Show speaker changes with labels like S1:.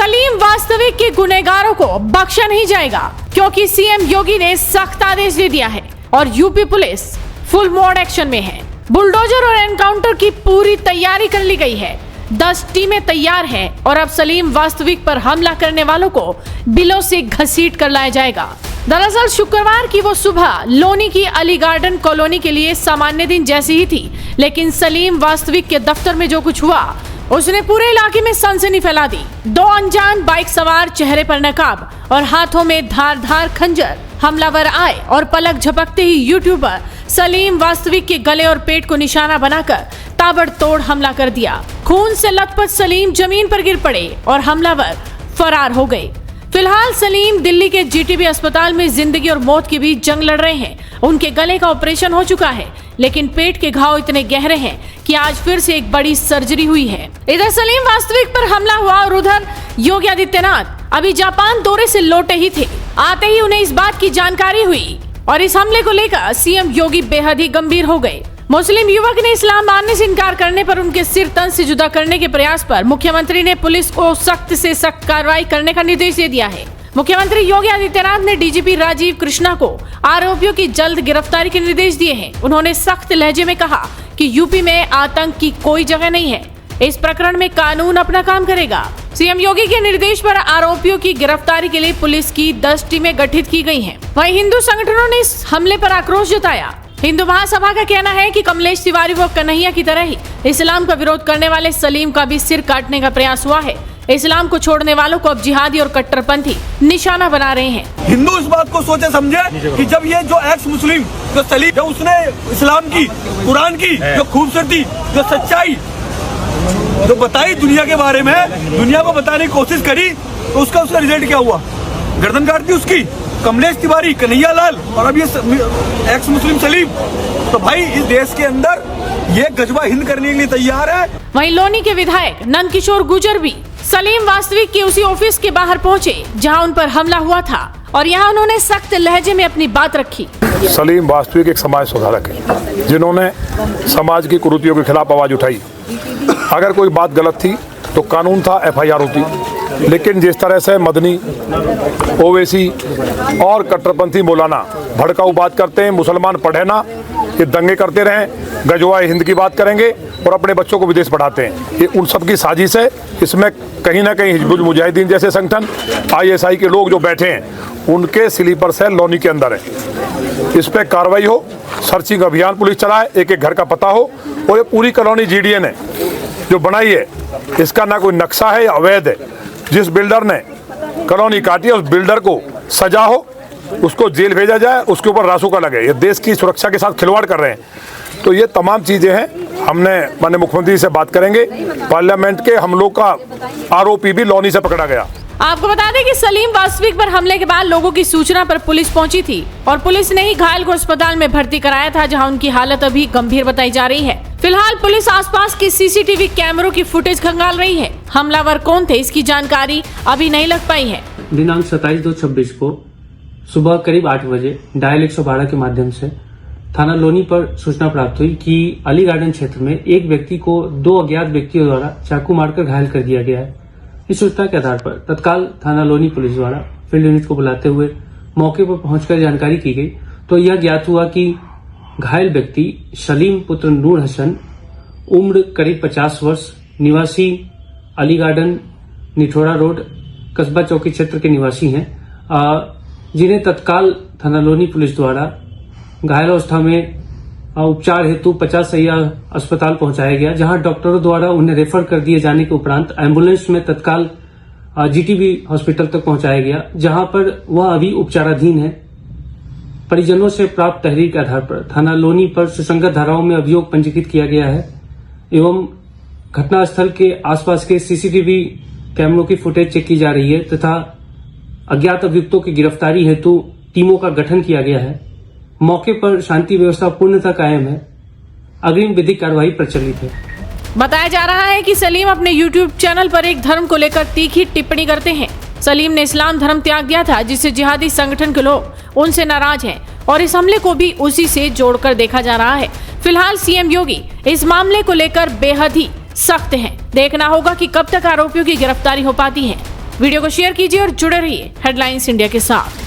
S1: सलीम वास्तविक के गुनहगारों को बख्शा नहीं जाएगा, क्योंकि सीएम योगी ने सख्त आदेश दे दिया है और UP police full mode action में है। बुलडोजर और एनकाउंटर की पूरी तैयारी कर ली गई है। 10 टीमें तैयार हैं और अब सलीम वास्तविक पर हमला करने वालों को बिलों से घसीट कर लाया जाएगा। दरअसल शुक्रवार की वो सुबह लोनी की अली गार्डन कॉलोनी के लिए सामान्य दिन जैसी ही थी, लेकिन सलीम वास्तविक के दफ्तर में जो कुछ हुआ उसने पूरे इलाके में सनसनी फैला दी। 2 अनजान बाइक सवार, चेहरे पर नकाब और हाथों में धारदार खंजर हमलावर आए और पलक झपकते ही यूट्यूबर सलीम वास्तविक के गले और पेट को निशाना बनाकर ताबड़तोड़ हमला कर दिया। खून से लथपथ सलीम जमीन पर गिर पड़े और हमलावर फरार हो गए। फिलहाल सलीम दिल्ली के जीटीबी अस्पताल में जिंदगी और मौत के बीच जंग लड़ रहे हैं। उनके गले का ऑपरेशन हो चुका है, लेकिन पेट के घाव इतने गहरे हैं कि आज फिर से एक बड़ी सर्जरी हुई है। इधर सलीम वास्तविक पर हमला हुआ और उधर योगी आदित्यनाथ अभी जापान दौरे से लौटे ही थे। आते ही उन्हें इस बात की जानकारी हुई और इस हमले को लेकर सीएम योगी बेहद ही गंभीर हो गए। मुस्लिम युवक ने इस्लाम मानने से इनकार करने पर उनके सिर तन से जुदा करने के प्रयास पर मुख्यमंत्री ने पुलिस को सख्त से सख्त कार्रवाई करने का निर्देश दे दिया है। मुख्यमंत्री योगी आदित्यनाथ ने डीजीपी राजीव कृष्णा को आरोपियों की जल्द गिरफ्तारी के निर्देश दिए हैं। उन्होंने सख्त लहजे में कहा कि यूपी में आतंक की कोई जगह नहीं है, इस प्रकरण में कानून अपना काम करेगा। सीएम योगी के निर्देश पर आरोपियों की गिरफ्तारी के लिए पुलिस की 10 टीमें गठित की गई हैं। वहीं हिंदू संगठनों ने इस हमले पर आक्रोश जताया। हिंदू महासभा का कहना है कि कमलेश तिवारी व कन्हैया की तरह ही इस्लाम का विरोध करने वाले सलीम का भी सिर काटने का प्रयास हुआ है। इस्लाम को छोड़ने वालों को अब जिहादी और कट्टरपंथी निशाना बना रहे हैं।
S2: हिंदू इस बात को सोचे समझे कि जब ये जो एक्स मुस्लिम जो सलीम, जब उसने इस्लाम की, कुरान की जो खूबसूरती, जो सच्चाई जो बताई दुनिया के बारे में, दुनिया को बताने की कोशिश करी, तो उसका रिजल्ट क्या हुआ? गर्दन काट दी उसकी। कमलेश तिवारी, कन्हैया लाल और अब ये एक्स मुस्लिम सलीम। तो भाई इस देश के अंदर ये गजबा हिंद करने के लिए तैयार है।
S1: वहीं लोनी के विधायक नंदकिशोर गुर्जर भी सलीम वास्तविक के उसी ऑफिस के बाहर पहुंचे जहां उन पर हमला हुआ था और यहां उन्होंने सख्त लहजे में अपनी बात रखी।
S3: सलीम वास्तविक एक समाज सुधारक है जिन्होंने समाज की कुरीतियों के खिलाफ आवाज उठाई। अगर कोई बात गलत थी तो कानून था, FIR होती, लेकिन जिस तरह से मदनी, ओवैसी और कट्टरपंथी मौलाना भड़काऊ बात करते हैं, मुसलमान पढ़े ना, ये दंगे करते रहें, गजवाए हिंद की बात करेंगे और अपने बच्चों को विदेश पढ़ाते हैं, ये उन सब की साजिश है। इसमें कहीं ना कहीं हिजबुल मुजाहिदीन जैसे संगठन, ISI के लोग जो बैठे हैं, उनके स्लीपर सेल लोनी के अंदर है। इस पर कार्रवाई हो, सर्चिंग अभियान पुलिस चलाए, एक एक घर का पता हो और ये पूरी कॉलोनी GDA ने जो बनाई है, इसका ना कोई नक्शा है या अवैध है। जिस बिल्डर ने कॉलोनी काटी है उस बिल्डर को सजा हो, उसको जेल भेजा जाए, उसके ऊपर रासुका लगे। ये देश की सुरक्षा के साथ खिलवाड़ कर रहे हैं। तो ये तमाम चीजें हैं। हमने माननीय मुख्यमंत्री से बात करेंगे। पार्लियामेंट के हमलों का आरोपी भी लोनी से पकड़ा गया।
S1: आपको बता दें कि सलीम वास्तविक पर हमले के बाद लोगों की सूचना पर पुलिस पहुंची थी और पुलिस ने ही घायल को अस्पताल में भर्ती कराया था, जहां उनकी हालत अभी गंभीर बताई जा रही है। फिलहाल पुलिस आसपास की CCTV कैमरों की फुटेज खंगाल रही है। हमलावर कौन थे इसकी जानकारी अभी नहीं लग पाई है।
S4: दिनांक 27/2/26 को सुबह करीब 8 बजे डायल 112 के माध्यम से थाना लोनी पर सूचना प्राप्त हुई कि अली गार्डन क्षेत्र में एक व्यक्ति को 2 अज्ञात व्यक्तियों द्वारा चाकू मारकर घायल कर दिया गया है। इस सूचना के आधार पर तत्काल थाना लोनी पुलिस द्वारा फील्ड यूनिट को बुलाते हुए मौके पर पहुंचकर जानकारी की गई तो यह ज्ञात हुआ कि घायल व्यक्ति सलीम पुत्र नूर हसन, उम्र करीब 50 वर्ष, निवासी अली गार्डन निठोड़ा रोड कस्बा चौकी क्षेत्र के निवासी हैं, जिन्हें तत्काल थाना लोनी पुलिस द्वारा घायल अवस्था में उपचार हेतु 50 सैया अस्पताल पहुंचाया गया, जहां डॉक्टरों द्वारा उन्हें रेफर कर दिए जाने के उपरांत एम्बुलेंस में तत्काल GTB हॉस्पिटल तक पहुंचाया गया, जहां पर वह अभी उपचाराधीन है। परिजनों से प्राप्त तहरीर के आधार पर थाना लोनी पर सुसंगत धाराओं में अभियोग पंजीकृत किया गया है एवं घटनास्थल के आसपास के CCTV कैमरों की फुटेज चेक की जा रही है तथा अज्ञात अभियुक्तों की गिरफ्तारी हेतु टीमों का गठन किया गया है। मौके पर शांति व्यवस्था पूर्णतः कायम है। अग्रिम विधिक कार्रवाई प्रचलित है।
S1: बताया जा रहा है कि सलीम अपने YouTube चैनल पर एक धर्म को लेकर तीखी टिप्पणी करते हैं। सलीम ने इस्लाम धर्म त्याग दिया था, जिससे जिहादी संगठन के लोग उनसे नाराज हैं और इस हमले को भी उसी से जोड़कर देखा जा रहा है। फिलहाल सीएम योगी इस मामले को लेकर बेहद ही सख्त हैं। देखना होगा कि कब तक आरोपियों की गिरफ्तारी हो पाती है। वीडियो को शेयर कीजिए और जुड़े रहिए हेडलाइंस इंडिया के साथ।